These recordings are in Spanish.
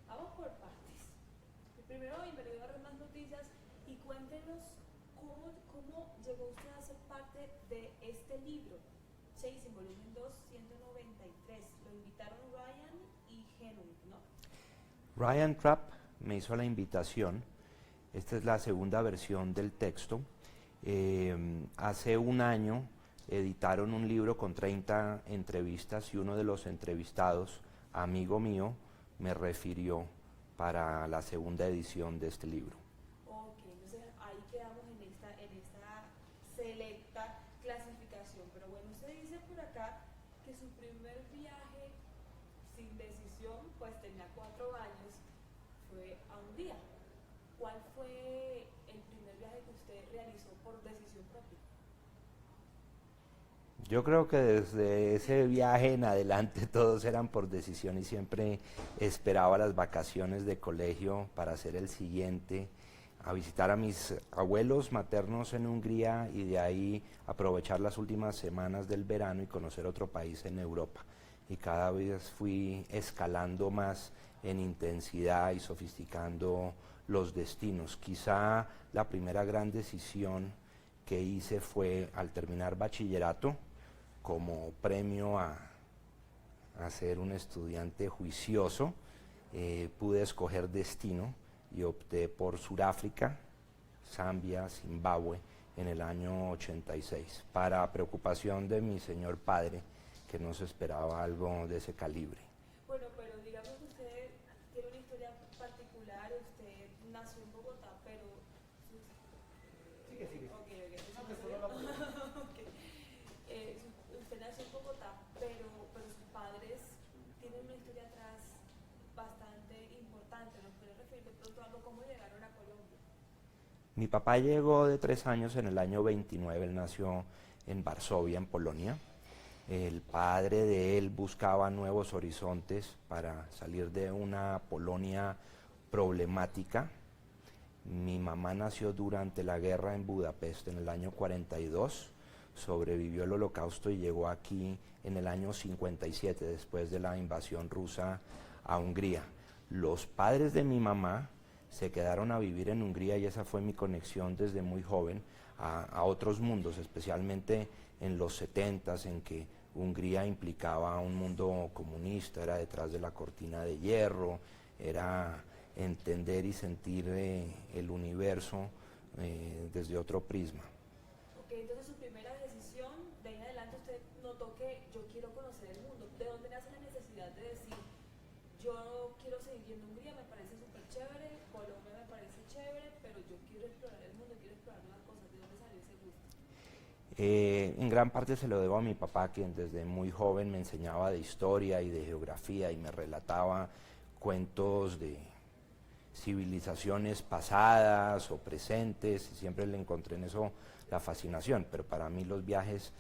Vamos por partes. Primero, bienvenido a Más Noticias y cuéntenos cómo llegó usted a ser parte de este libro, Chasing, volumen 2, 193. Lo invitaron Ryan y Henry, ¿no? Ryan Trapp me hizo la invitación. Esta es la segunda versión del texto. Hace un año editaron un libro con 30 entrevistas y uno de los entrevistados, amigo mío, me refirió para la segunda edición de este libro. Ok, entonces ahí quedamos en esta selecta clasificación. Pero bueno, usted dice por acá que su primer viaje sin decisión, pues tenía 4 años, fue a Hungría. ¿Cuál fue el primer viaje que usted realizó por decisión propia? Yo creo que desde ese viaje en adelante todos eran por decisión y siempre esperaba las vacaciones de colegio para hacer el siguiente, a visitar a mis abuelos maternos en Hungría y de ahí aprovechar las últimas semanas del verano y conocer otro país en Europa. Y cada vez fui escalando más en intensidad y sofisticando los destinos. Quizá la primera gran decisión que hice fue al terminar bachillerato, como premio a ser un estudiante juicioso, pude escoger destino y opté por Sudáfrica, Zambia, Zimbabue en el año 86, para preocupación de mi señor padre, que no se esperaba algo de ese calibre. Bueno, pero digamos que usted tiene una historia particular, usted nació en Bogotá, pero Sigue, sigue. ok, No, que solo la okay. Usted nació en Bogotá, pero sus padres tienen una historia atrás bastante importante. ¿Nos puede referir de pronto a algo cómo llegaron a Colombia? Mi papá llegó de 3 años en el año 29, él nació en Varsovia, en Polonia. El padre de él buscaba nuevos horizontes para salir de una Polonia problemática. Mi mamá nació durante la guerra en Budapest en el año 42, sobrevivió el holocausto y llegó aquí en el año 57 después de la invasión rusa a Hungría. Los padres de mi mamá se quedaron a vivir en Hungría y esa fue mi conexión desde muy joven a otros mundos, especialmente en los 70s, en que Hungría implicaba un mundo comunista, era detrás de la cortina de hierro, era entender y sentir el universo desde otro prisma. Ok, entonces su primera decisión, de ahí en adelante usted notó que yo quiero conocer el mundo. ¿De dónde nace la necesidad de decir, yo quiero seguir yendo a Hungría, me parece súper chévere, Colombia me parece chévere, pero yo quiero explorar el mundo, quiero explorar nuevas cosas? ¿De dónde salió ese gusto? En gran parte se lo debo a mi papá, quien desde muy joven me enseñaba de historia y de geografía y me relataba cuentos de civilizaciones pasadas o presentes, y siempre le encontré en eso la fascinación, pero para mí los viajes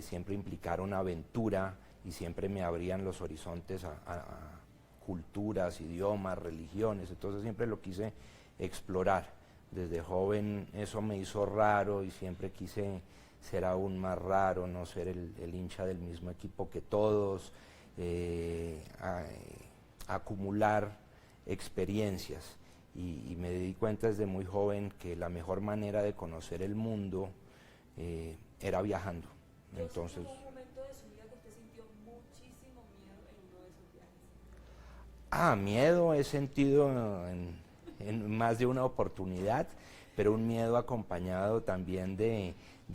siempre implicaron aventura y siempre me abrían los horizontes a culturas, idiomas, religiones, entonces siempre lo quise explorar. Desde joven eso me hizo raro y siempre quise ser aún más raro, no ser el hincha del mismo equipo que todos, acumular experiencias y me di cuenta desde muy joven que la mejor manera de conocer el mundo era viajando. Yo sé que Entonces, hubo un momento de su vida que usted sintió muchísimo miedo en uno de esos viajes. miedo he sentido en más de una oportunidad, pero un miedo acompañado también de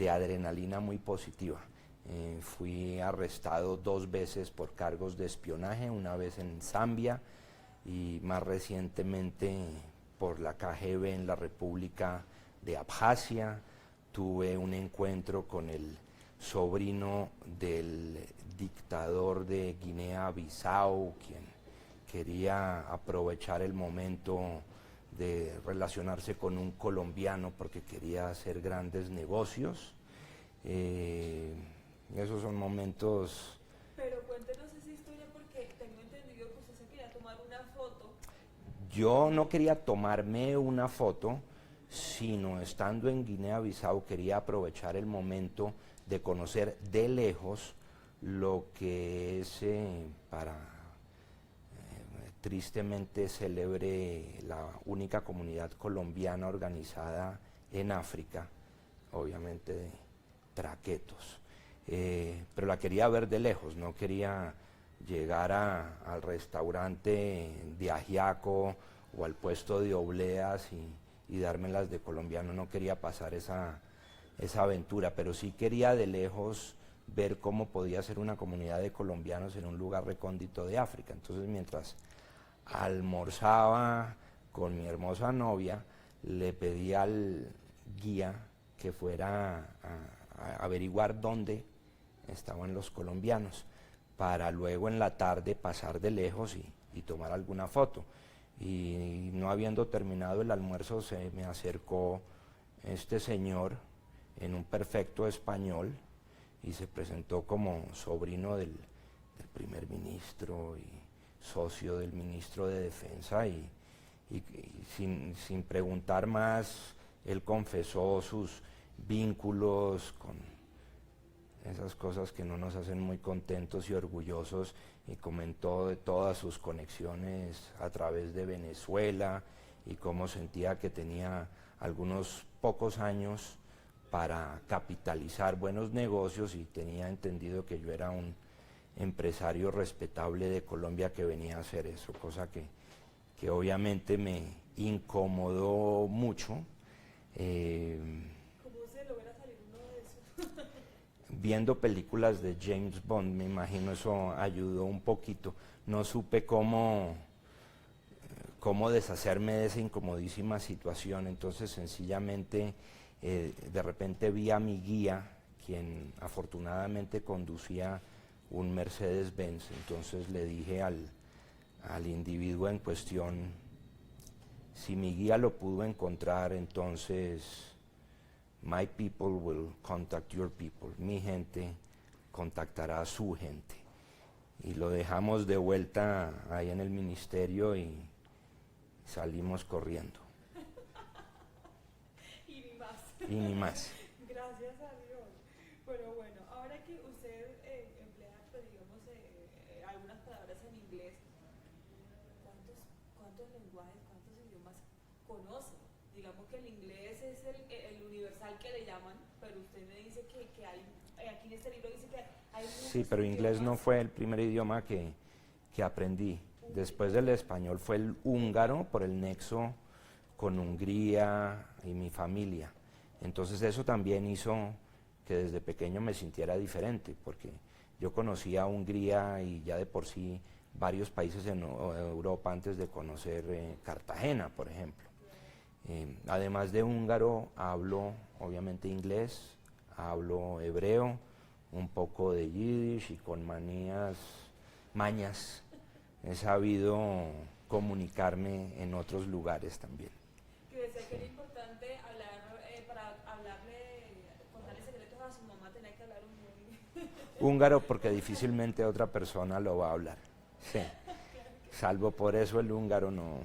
adrenalina muy positiva. Fui arrestado 2 veces por cargos de espionaje, una vez en Zambia y más recientemente por la KGB en la República de Abjasia. Tuve un encuentro con el sobrino del dictador de Guinea-Bissau, quien quería aprovechar el momento de relacionarse con un colombiano porque quería hacer grandes negocios. Esos son momentos. Pero cuéntenos esa historia porque tengo entendido que usted se quería tomar una foto. Yo no quería tomarme una foto, sino estando en Guinea-Bissau quería aprovechar el momento de conocer de lejos lo que es para tristemente célebre, la única comunidad colombiana organizada en África, obviamente de traquetos. Pero la quería ver de lejos, no quería llegar al restaurante de ajiaco o al puesto de obleas y dármelas de colombiano, no quería pasar esa aventura, pero sí quería de lejos ver cómo podía ser una comunidad de colombianos en un lugar recóndito de África. Entonces, mientras almorzaba con mi hermosa novia, le pedí al guía que fuera a averiguar dónde estaban los colombianos, para luego en la tarde pasar de lejos y tomar alguna foto. Y no habiendo terminado el almuerzo, se me acercó este señor en un perfecto español y se presentó como sobrino del primer ministro y socio del ministro de Defensa, y sin preguntar más, él confesó sus vínculos con esas cosas que no nos hacen muy contentos y orgullosos, y comentó de todas sus conexiones a través de Venezuela y cómo sentía que tenía algunos pocos años para capitalizar buenos negocios, y tenía entendido que yo era un empresario respetable de Colombia que venía a hacer eso, cosa que obviamente me incomodó mucho. ¿Cómo se logra salir uno de eso? Viendo películas de James Bond, me imagino eso ayudó un poquito. No supe cómo deshacerme de esa incomodísima situación, entonces sencillamente de repente vi a mi guía, quien afortunadamente conducía un Mercedes-Benz, entonces le dije al individuo en cuestión, si mi guía lo pudo encontrar, entonces my people will contact your people, mi gente contactará a su gente. Y lo dejamos de vuelta ahí en el ministerio y salimos corriendo. Y ni más. Y ni más. Gracias a Dios. Pero bueno, ahora que usted emplea, pues, digamos, algunas palabras en inglés, ¿cuántos lenguajes, cuántos idiomas conoce? Digamos que el inglés es el universal que le llaman, pero usted me dice que hay, aquí en este libro dice que hay muchos Sí, pero inglés no idiomas. fue el primer idioma que aprendí. Después del español fue el húngaro, por el nexo con Hungría y mi familia. Entonces eso también hizo que desde pequeño me sintiera diferente, porque yo conocía Hungría y ya de por sí varios países en Europa antes de conocer Cartagena, por ejemplo. Además de húngaro, hablo obviamente inglés, hablo hebreo, un poco de yiddish, y con mañas, he sabido comunicarme en otros lugares también. Que decía que era importante hablar, para hablarle, contarle secretos a su mamá, tenía que hablar un Húngaro, porque difícilmente otra persona lo va a hablar. Sí. Salvo por eso el húngaro no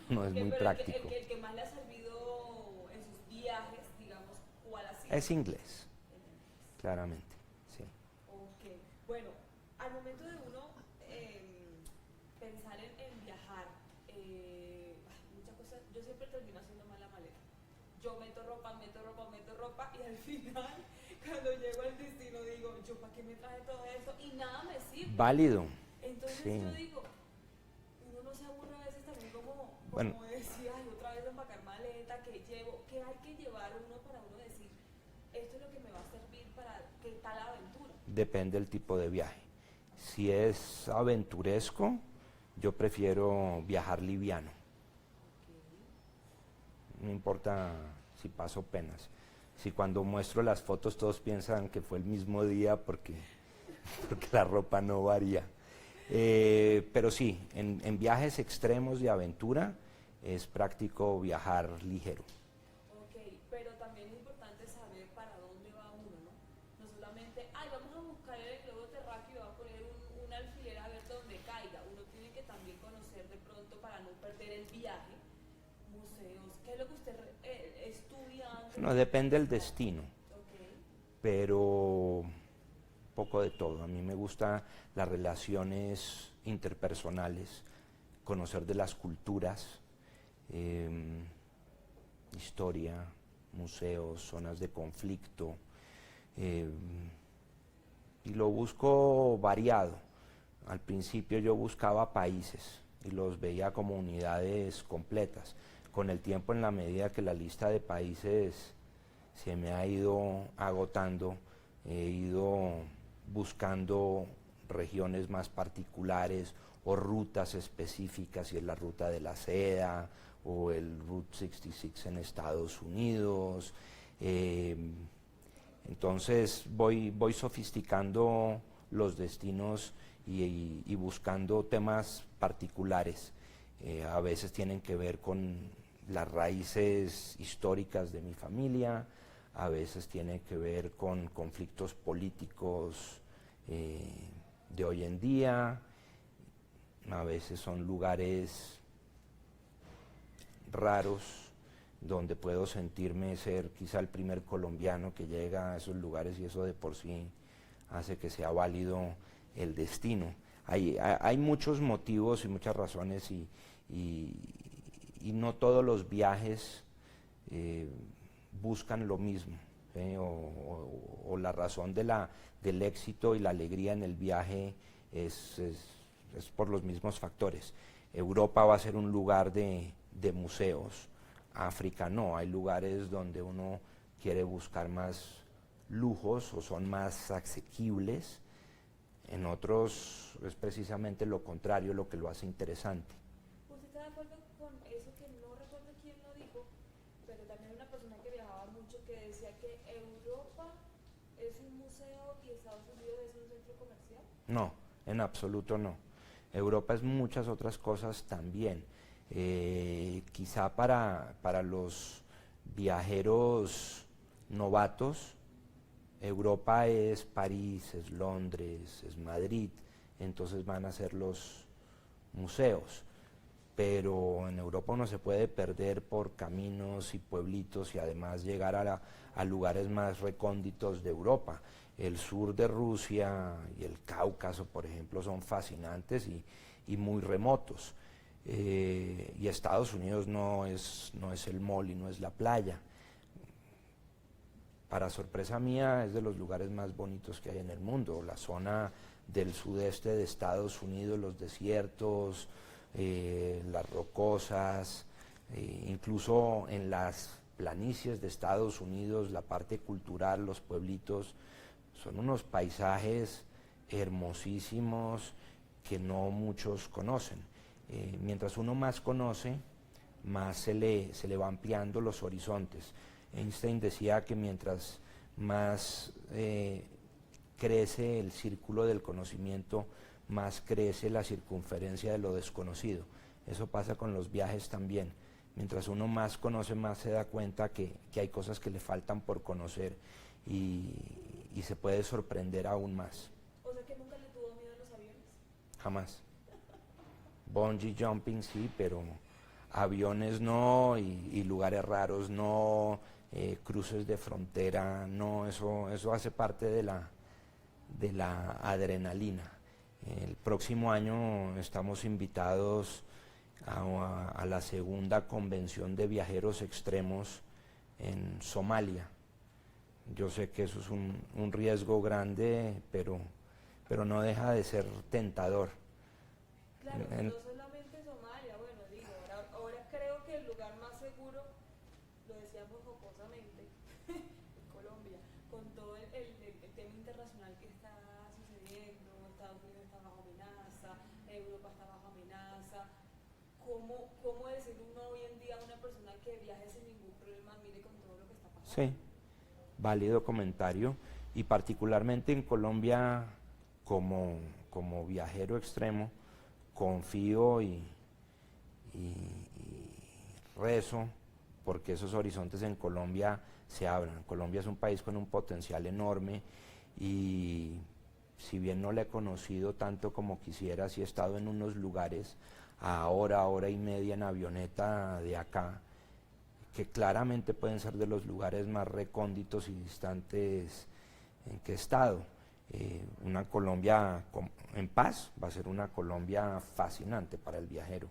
es muy práctico. El que más le ha servido en sus viajes, digamos, ¿cuál ha sido? Es inglés, claramente, sí. Ok, bueno, al momento de uno pensar en viajar, muchas cosas, yo siempre termino haciendo mal la maleta. Yo meto ropa y al final, cuando llego al destino, digo, ¿yo para qué me traje todo eso? Y nada me sirve. Válido. Entonces Sí. yo digo, uno no se aburre a veces también como Bueno. decía, ay, otra vez empacar maleta, que llevo, que hay que llevar uno para uno decir, esto es lo que me va a servir para qué tal aventura. Depende del tipo de viaje. Si es aventuresco, yo prefiero viajar liviano. No importa si paso penas. Si cuando muestro las fotos todos piensan que fue el mismo día porque la ropa no varía. Pero sí, en viajes extremos de aventura es práctico viajar ligero. Ok, pero también es importante saber para dónde va uno, ¿no? No solamente, ay, vamos a buscar el globo terráqueo y va a poner un alfiler a ver dónde caiga. Uno tiene que también conocer de pronto para no perder el viaje, museos. ¿Qué es lo que usted estudia antes? No, depende del destino, Okay. pero poco de todo. A mí me gustan las relaciones interpersonales, conocer de las culturas, historia, museos, zonas de conflicto, y lo busco variado. Al principio yo buscaba países y los veía como unidades completas. Con el tiempo, en la medida que la lista de países se me ha ido agotando, he ido buscando regiones más particulares o rutas específicas, si es la ruta de la seda o el Route 66 en Estados Unidos. Entonces voy sofisticando los destinos y buscando temas particulares. A veces tienen que ver con las raíces históricas de mi familia, a veces tiene que ver con conflictos políticos de hoy en día, a veces son lugares raros donde puedo sentirme ser quizá el primer colombiano que llega a esos lugares, y eso de por sí hace que sea válido el destino. Hay muchos motivos y muchas razones, y no todos los viajes buscan lo mismo, o la razón del éxito y la alegría en el viaje es por los mismos factores. Europa va a ser un lugar de museos, África no, hay lugares donde uno quiere buscar más lujos o son más asequibles, en otros es precisamente lo contrario lo que lo hace interesante. ¿Usted está de acuerdo con eso que no recuerdo quién lo dijo, pero también una persona que viajaba mucho que decía que Europa es un museo y Estados Unidos es un centro comercial? No, en absoluto no. Europa es muchas otras cosas también. Quizá para los viajeros novatos, Europa es París, es Londres, es Madrid, entonces van a ser los museos. Pero en Europa uno se puede perder por caminos y pueblitos y además llegar a lugares más recónditos de Europa. El sur de Rusia y el Cáucaso, por ejemplo, son fascinantes y muy remotos. Y Estados Unidos no es el mall y no es la playa. Para sorpresa mía, es de los lugares más bonitos que hay en el mundo. La zona del sudeste de Estados Unidos, los desiertos, las rocosas, incluso en las planicies de Estados Unidos, la parte cultural, los pueblitos, son unos paisajes hermosísimos que no muchos conocen. Mientras uno más conoce, más se le va ampliando los horizontes. Einstein decía que mientras más crece el círculo del conocimiento, más crece la circunferencia de lo desconocido. Eso pasa con los viajes también. Mientras uno más conoce, más se da cuenta que hay cosas que le faltan por conocer y se puede sorprender aún más. O sea que nunca le tuvo miedo a los aviones. Jamás. Bungee jumping sí, pero aviones no, y lugares raros no, cruces de frontera no, eso hace parte de la adrenalina. El próximo año estamos invitados a la segunda convención de viajeros extremos en Somalia. Yo sé que eso es un riesgo grande, pero no deja de ser tentador. Claro, no solamente Somalia, bueno, digo, ahora creo que el lugar más seguro, lo decíamos jocosamente, Colombia, con todo el tema internacional que está sucediendo, Estados Unidos está bajo amenaza, Europa está bajo amenaza. ¿Cómo decir uno hoy en día a una persona que viaje sin ningún problema, mire con todo lo que está pasando? Sí, válido comentario, y particularmente en Colombia, como viajero extremo, confío y rezo porque esos horizontes en Colombia se abran. Colombia es un país con un potencial enorme, y si bien no le he conocido tanto como quisiera, sí he estado en unos lugares a hora y media en avioneta de acá, que claramente pueden ser de los lugares más recónditos y distantes en que he estado. una Colombia en paz va a ser una Colombia fascinante para el viajero.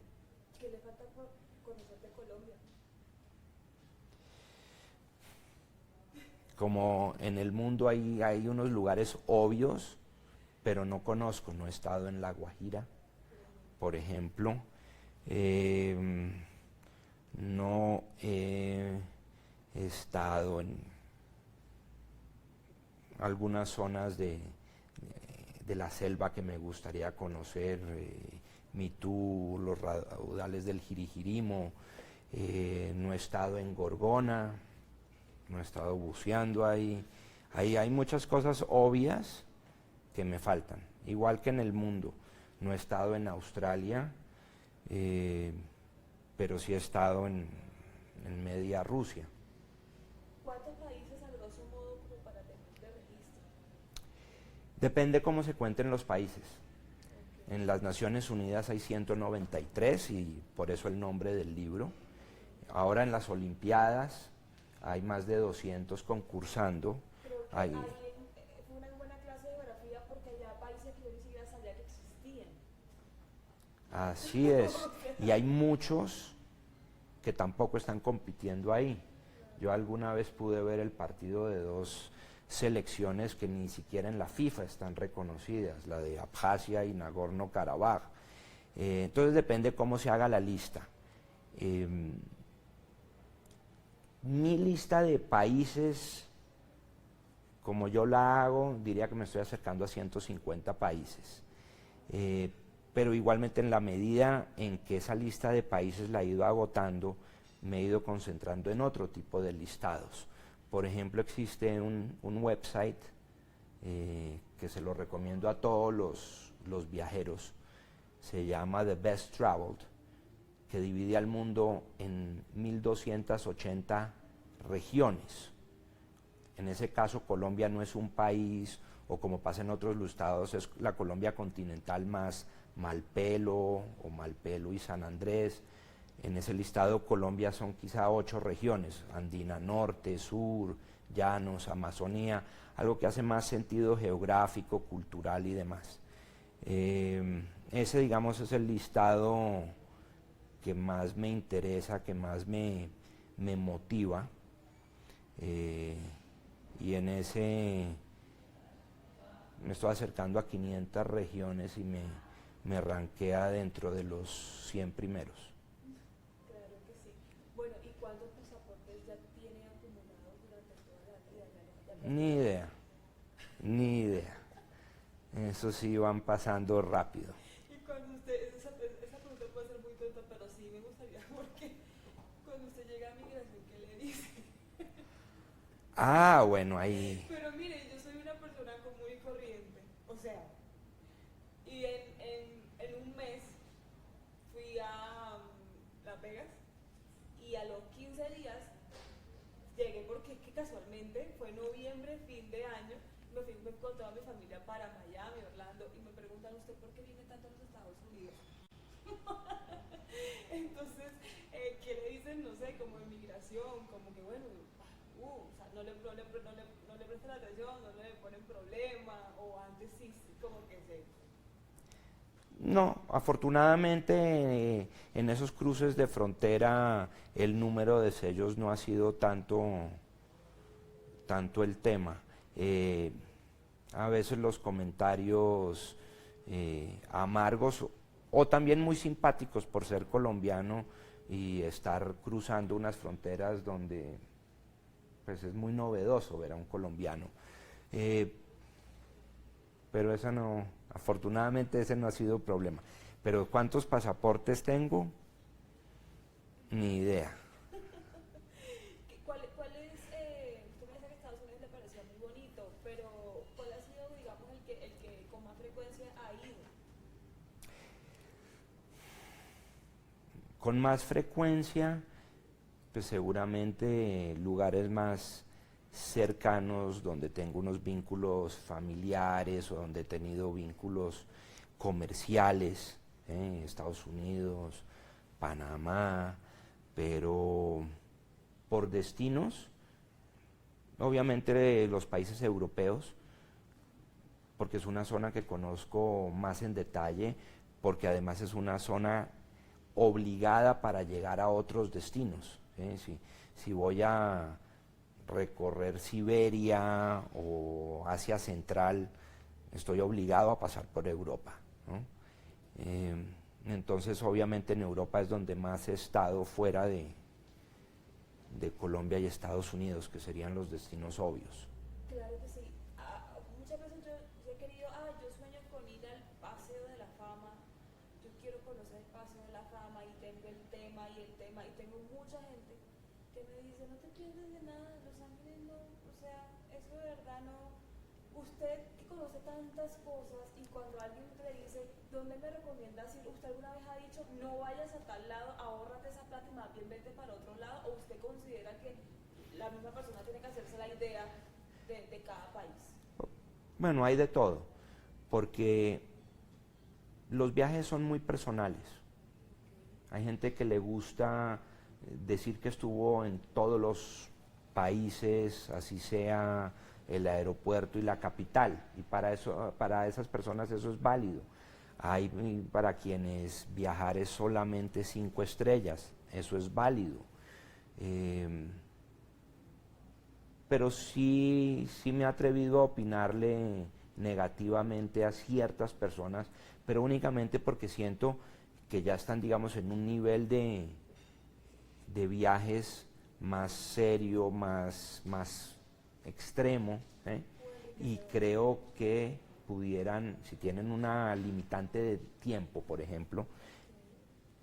¿Qué le falta por conocer de Colombia? Como en el mundo hay unos lugares obvios, pero no conozco, no he estado en La Guajira, por ejemplo, no he estado en algunas zonas de la selva que me gustaría conocer, Mitú, los raudales del Jirijirimo, no he estado en Gorgona, no he estado buceando ahí. Hay muchas cosas obvias que me faltan, igual que en el mundo. No he estado en Australia, pero sí he estado en media Rusia. ¿Cuántos países a grosso modo como para tener de registro? Depende cómo se cuenten los países. En las Naciones Unidas hay 193 y por eso el nombre del libro. Ahora en las Olimpiadas hay más de 200 concursando. Creo que Hay, fue una buena clase de geografía porque había países que yo ni siquiera sabía que existían. así es. Y hay muchos que tampoco están compitiendo ahí. Yo alguna vez pude ver el partido de dos selecciones que ni siquiera en la FIFA están reconocidas, la de Abjasia y Nagorno-Karabaj. Entonces depende cómo se haga la lista. Mi lista de países, como yo la hago, diría que me estoy acercando a 150 países. Pero igualmente en la medida en que esa lista de países la he ido agotando, me he ido concentrando en otro tipo de listados. Por ejemplo, existe un website que se lo recomiendo a todos los viajeros, se llama The Best Traveled, que divide al mundo en 1280 regiones. En ese caso Colombia no es un país, o como pasa en otros listados, es la Colombia continental más Malpelo o Malpelo y San Andrés. En ese listado Colombia son quizá 8 regiones, Andina Norte, Sur, Llanos, Amazonía, algo que hace más sentido geográfico, cultural y demás. Ese, digamos, es el listado que más me interesa, que más me motiva, y en ese me estoy acercando a 500 regiones y me ranquea dentro de los 100 primeros. Claro que sí. Bueno, ¿y cuántos pasaportes ya tiene acumulados durante toda la vida? Ni idea, ni idea. Eso sí van pasando rápido. Y cuando usted, esa pregunta puede ser muy tonta, pero sí me gustaría, porque cuando usted llega a migración, ¿qué le dice? Ah, bueno, ahí. Pero mire, yo soy una persona común y corriente, o sea, y en un mes fui a Las Vegas y a los 15 días llegué porque es que casualmente fue noviembre, fin de año, me fui con toda mi familia para Miami, Orlando, y me preguntan, ¿usted por qué viene tanto a los Estados Unidos? Entonces, ¿qué le dicen? No sé, como inmigración, como que bueno, o sea, no le prestan atención, no le ponen problema, o antes sí, como que se... No, afortunadamente en esos cruces de frontera el número de sellos no ha sido tanto el tema. A veces los comentarios amargos o también muy simpáticos por ser colombiano y estar cruzando unas fronteras donde pues es muy novedoso ver a un colombiano. Pero eso no, afortunadamente ese no ha sido problema. Pero ¿cuántos pasaportes tengo? Ni idea. ¿Cuál es, usted me dice que Estados Unidos le parecía muy bonito, pero ¿cuál ha sido, digamos, el que con más frecuencia ha ido? Con más frecuencia, pues seguramente lugares más cercanos donde tengo unos vínculos familiares o donde he tenido vínculos comerciales, Estados Unidos, Panamá, pero por destinos, obviamente los países europeos, porque es una zona que conozco más en detalle, porque además es una zona obligada para llegar a otros destinos. Si voy a recorrer Siberia o Asia Central, estoy obligado a pasar por Europa, ¿no? Entonces obviamente en Europa es donde más he estado fuera de Colombia y Estados Unidos, que serían los destinos obvios. Claro que sí. Muchas veces yo he querido, yo sueño con ir al Paseo de la Fama, yo quiero conocer el Paseo de la Fama y tengo el tema y tengo mucha gente que me dice, no te pierdes de nada, Los Ángeles no, o sea, eso de verdad no. Usted que conoce tantas cosas y cuando alguien le dice, ¿dónde me recomiendas ir? ¿Usted alguna vez ha dicho, no vayas a tal lado, ahórrate esa plata y más bien vete para otro lado? ¿O usted considera que la misma persona tiene que hacerse la idea de cada país? Bueno, hay de todo, porque los viajes son muy personales. Hay gente que le gusta decir que estuvo en todos los países, así sea el aeropuerto y la capital, y para esas personas eso es válido. Hay para quienes viajar es solamente 5 estrellas, eso es válido. Pero sí me he atrevido a opinarle negativamente a ciertas personas, pero únicamente porque siento que ya están, digamos, en un nivel de viajes más serio, más extremo, y creo que pudieran, si tienen una limitante de tiempo, por ejemplo,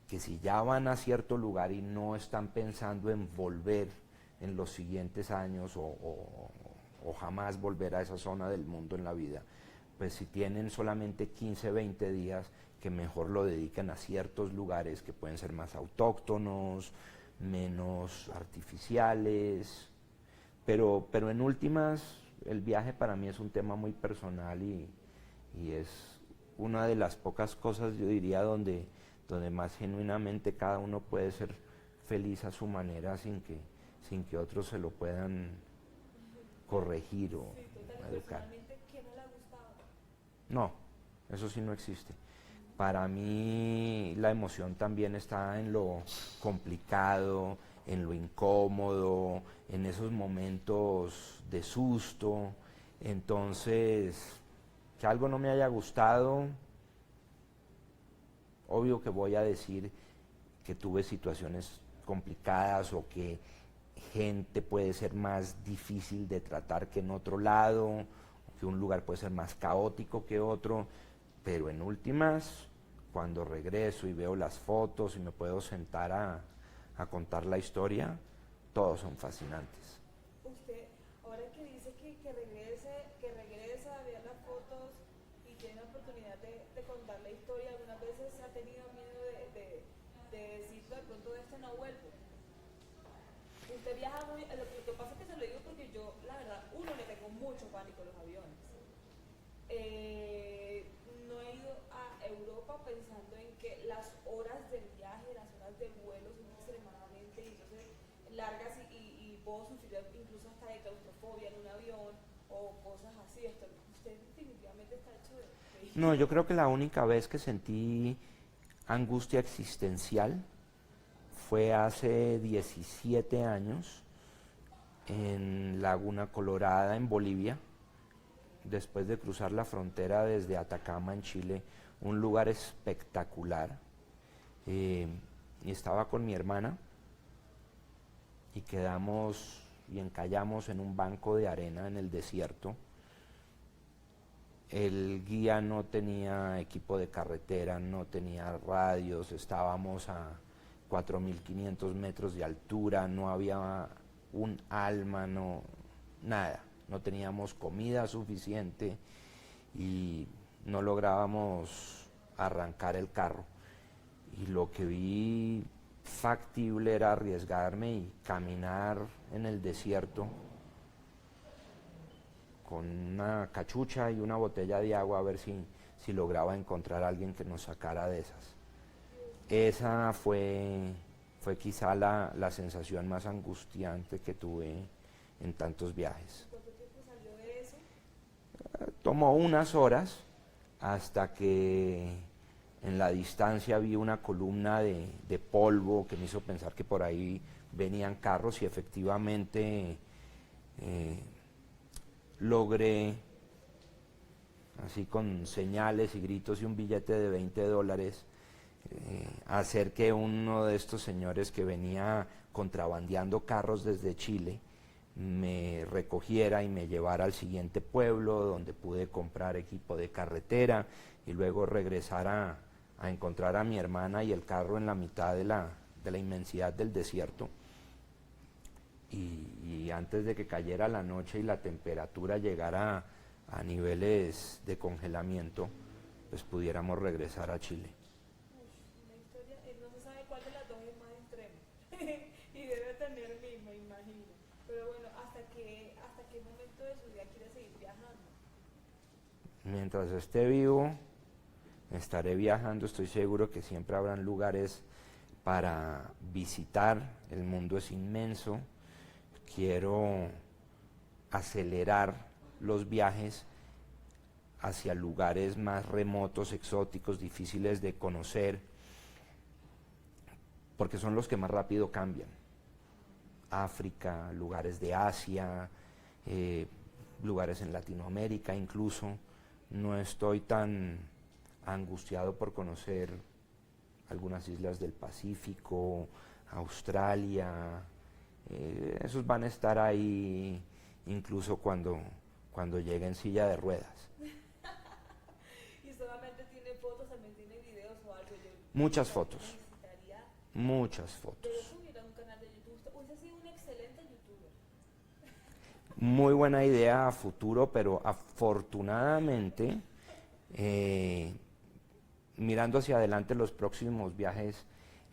que si ya van a cierto lugar y no están pensando en volver en los siguientes años o jamás volver a esa zona del mundo en la vida, pues si tienen solamente 15, 20 días, que mejor lo dediquen a ciertos lugares que pueden ser más autóctonos, menos artificiales, pero en últimas el viaje para mí es un tema muy personal y es una de las pocas cosas, yo diría, donde más genuinamente cada uno puede ser feliz a su manera sin que otros se lo puedan corregir o Sí, total, educar. personalmente, ¿qué no le ha gustado? No, eso sí no existe. Para mí la emoción también está en lo complicado, en lo incómodo, en esos momentos de susto. Entonces, que algo no me haya gustado, obvio que voy a decir que tuve situaciones complicadas o que gente puede ser más difícil de tratar que en otro lado, que un lugar puede ser más caótico que otro, pero en últimas, cuando regreso y veo las fotos y me puedo sentar a contar la historia, todos son fascinantes. Usted, ahora que dice que regresa a ver las fotos y tiene la oportunidad de contar la historia, algunas veces ha tenido miedo de decir de pronto de este no vuelvo. Usted viaja muy, lo que pasa es que se lo digo porque yo, la verdad, le tengo mucho pánico a los aviones. No he ido a Europa pensando en que las horas del viaje, las horas del vuelo son extremadamente entonces, largas y puedo sufrir incluso hasta de claustrofobia en un avión o cosas así. Usted definitivamente está hecho de... No, yo creo que la única vez que sentí angustia existencial fue hace 17 años en Laguna Colorada, en Bolivia, después de cruzar la frontera desde Atacama, en Chile, un lugar espectacular. Y estaba con mi hermana y quedamos y encallamos en un banco de arena en el desierto. El guía no tenía equipo de carretera, no tenía radios, estábamos a 4.500 metros de altura, no había un alma, nada, no teníamos comida suficiente y no lográbamos arrancar el carro. Y lo que vi factible era arriesgarme y caminar en el desierto con una cachucha y una botella de agua a ver si lograba encontrar a alguien que nos sacara de esas. Esa fue quizá la sensación más angustiante que tuve en tantos viajes. ¿Cuánto tiempo salió de eso? Tomó unas horas hasta que en la distancia vi una columna de polvo que me hizo pensar que por ahí venían carros y efectivamente logré, así con señales y gritos y un billete de $20, hacer que uno de estos señores que venía contrabandeando carros desde Chile me recogiera y me llevara al siguiente pueblo donde pude comprar equipo de carretera y luego regresar a encontrar a mi hermana y el carro en la mitad de la inmensidad del desierto. Y antes de que cayera la noche y la temperatura llegara a niveles de congelamiento, pues pudiéramos regresar a Chile. Una historia, no se sabe cuál de las dos es más extrema. Y debe tener mil, me imagino. Pero bueno, ¿hasta qué momento de su vida quiere seguir viajando? Mientras esté vivo, estaré viajando. Estoy seguro que siempre habrán lugares para visitar. El mundo es inmenso. Quiero acelerar los viajes hacia lugares más remotos, exóticos, difíciles de conocer, porque son los que más rápido cambian. África, lugares de Asia, lugares en Latinoamérica incluso. No estoy tan angustiado por conocer algunas islas del Pacífico, Australia. Esos van a estar ahí incluso cuando llegue en silla de ruedas. ¿Y solamente tiene fotos, también tiene videos o algo? Muchas fotos. Muchas fotos. Debe subir a un canal de YouTube. Usted ha sido un excelente youtuber. Muy buena idea a futuro, pero afortunadamente, mirando hacia adelante los próximos viajes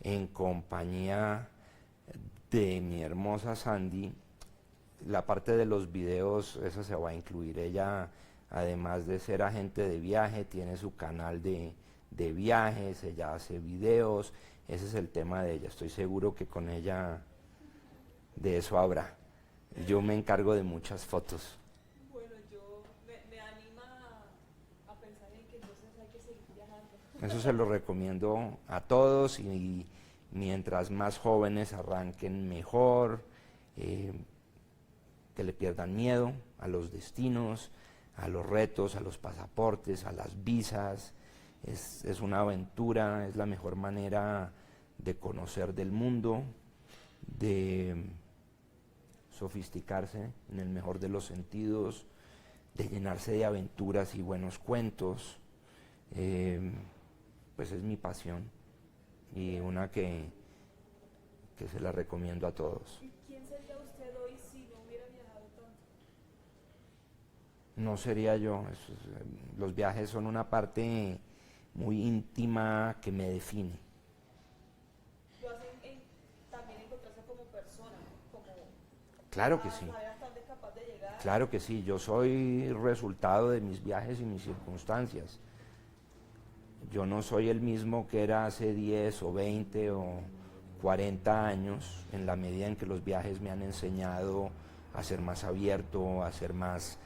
en compañía de mi hermosa Sandy, la parte de los videos, esa se va a incluir. Ella, además de ser agente de viaje, tiene su canal de viajes, ella hace videos, ese es el tema de ella. Estoy seguro que con ella de eso habrá. Yo me encargo de muchas fotos. Bueno, me anima a pensar en que entonces hay que seguir viajando. Eso se lo recomiendo a todos y mientras más jóvenes arranquen mejor, que le pierdan miedo a los destinos, a los retos, a los pasaportes, a las visas. Es una aventura, es la mejor manera de conocer del mundo, de sofisticarse en el mejor de los sentidos, de llenarse de aventuras y buenos cuentos. Pues es mi pasión y una que se la recomiendo a todos. ¿Y quién sería usted hoy si no hubiera viajado tanto? No sería yo. Los viajes son una parte muy íntima que me define. Lo hacen también encontrarse como persona, ¿no? Como Claro que sí. saber hasta dónde es capaz de llegar. Claro que sí. Yo soy resultado de mis viajes y mis circunstancias. Yo no soy el mismo que era hace 10 o 20 o 40 años, en la medida en que los viajes me han enseñado a ser más abierto, a ser más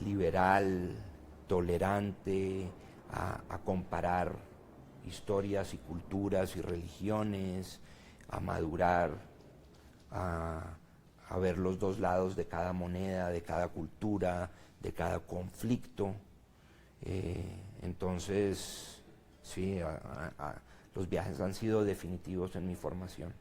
liberal, tolerante, a comparar historias y culturas y religiones, a madurar, a ver los dos lados de cada moneda, de cada cultura, de cada conflicto. Entonces, sí, los viajes han sido definitivos en mi formación.